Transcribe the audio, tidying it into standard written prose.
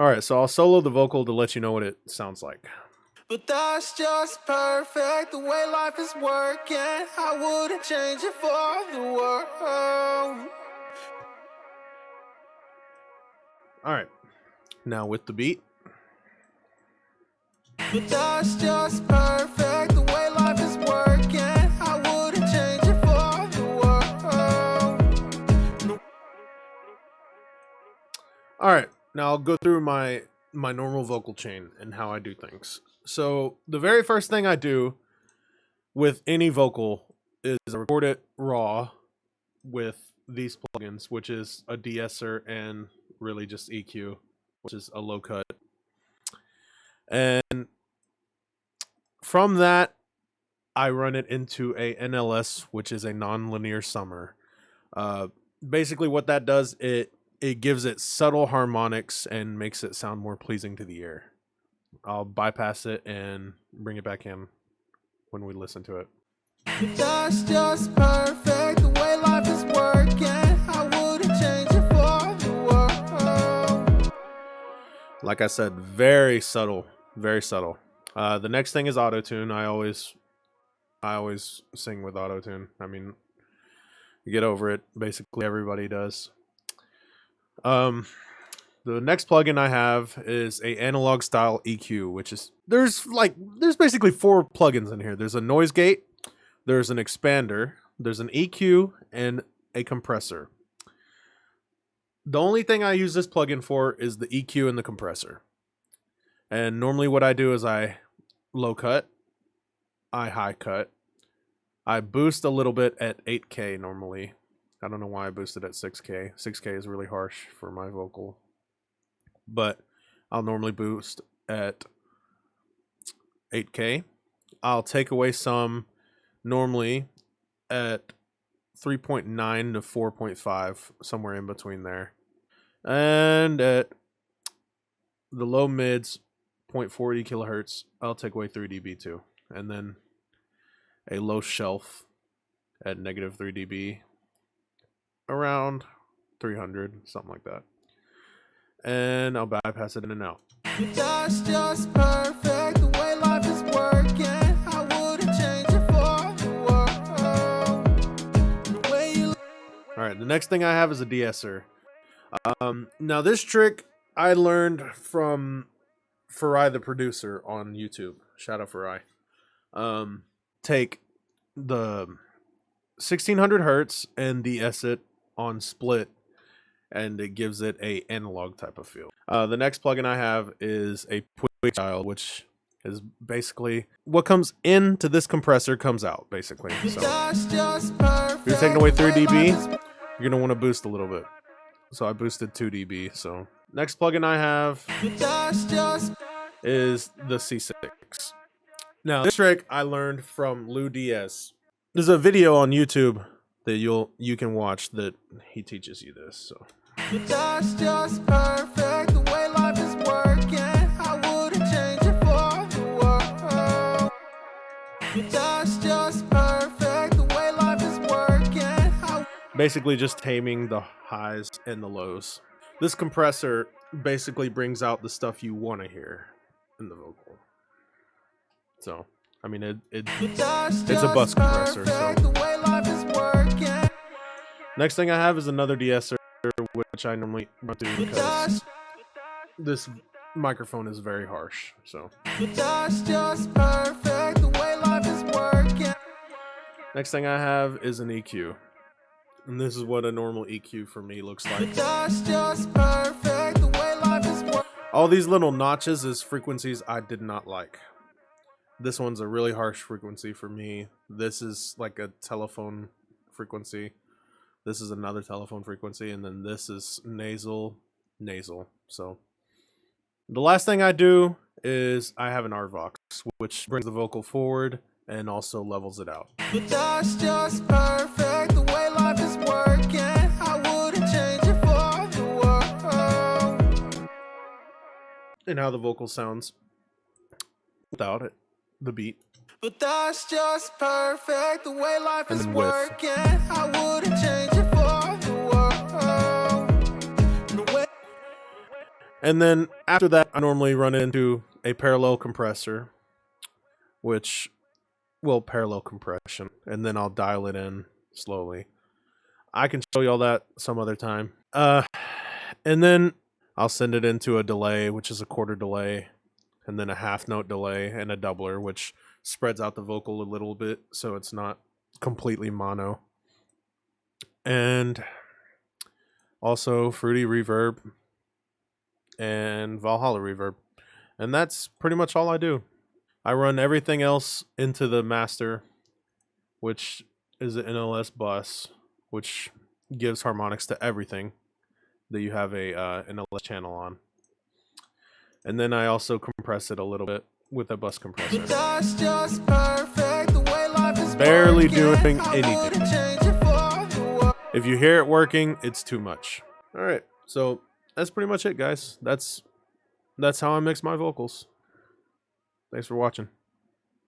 All right, so I'll solo the vocal to let you know what it sounds like. But that's just perfect, the way life is working. I wouldn't change it for the world. All right, now with the beat. But that's just perfect, the way life is working. I wouldn't change it for the world. All right, now I'll go through my normal vocal chain and how I do things. So the very first thing I do with any vocal is I record it raw with these plugins, which is a de-esser and really just EQ, which is a low cut. And from that, I run it into a NLS, which is a non-linear summer. Basically, what that does, it gives it subtle harmonics and makes it sound more pleasing to the ear. I'll bypass it and bring it back in when we listen to it. That's just perfect, the way life is working. I wouldn't change it for the world. Like I said, very subtle, very subtle. The next thing is auto-tune. I always sing with auto-tune. I mean, you get over it. Basically, everybody does. The next plugin I have is a analog style EQ, which is there's basically 4 plugins in here. There's a noise gate, there's an expander, there's an EQ, and a compressor. The only thing I use this plugin for is the EQ and the compressor. And normally what I do is I low cut, I high cut, I boost a little bit at 8K normally. I don't know why I boosted at 6K. 6K is really harsh for my vocal. But I'll normally boost at 8K. I'll take away some normally at 3.9 to 4.5, somewhere in between there. And at the low mids, 0.40 kilohertz, I'll take away 3 dB too. And then a low shelf at negative 3 dB, around 300, something like that. And I'll bypass it in and out. That's just perfect, the way life is working. I wouldn't change it for the world. The way you... All right, the next thing I have is a de-esser. Now this trick I learned from Farai the producer on YouTube. Shout out Farai. Take the 1600 hertz and de-ess it on split, and it gives it a analog type of feel. The next plugin I have is a quick dial, which is basically what comes into this compressor comes out, basically. So if you're taking away 3 dB, you're gonna want to boost a little bit. So I boosted 2 dB. So next plugin I have is the C6. Now this trick I learned from Lou DS. There's a video on YouTube that you can watch that he teaches you this. So that's just perfect, the way life is working. I wouldn't change it for the world. That's just perfect, the way life is working. Basically just taming the highs and the lows. This compressor basically brings out the stuff you want to hear in the vocal. So, I mean, it's a bus compressor. So. Next thing I have is another de-esser, which I normally run through because this microphone is very harsh. So. Next thing I have is an EQ. And this is what a normal EQ for me looks like. All these little notches is frequencies I did not like. This one's a really harsh frequency for me. This is like a telephone frequency. This is another telephone frequency. And then this is nasal. So the last thing I do is I have an RVox, which brings the vocal forward and also levels it out. But that's just perfect, the way life is working. I wouldn't change it for the world. And how the vocal sounds without it, the beat. But that's just perfect, the way life is working. I wouldn't change it for the world. And then after that, I normally run into a parallel compressor, which will parallel compression, and then I'll dial it in slowly. I can show you all that some other time. And then I'll send it into a delay, which is a quarter delay, and then a half note delay and a doubler, which spreads out the vocal a little bit so it's not completely mono. And also Fruity Reverb and Valhalla Reverb. And that's pretty much all I do. I run everything else into the master, which is an NLS bus, which gives harmonics to everything that you have a NLS channel on. And then I also compress it a little bit with a bus compressor. That's just perfect. The way life is Barely working, doing I wouldn't anything. change it for the world. If you hear it working, it's too much. All right, so that's pretty much it, guys. That's how I mix my vocals. Thanks for watching.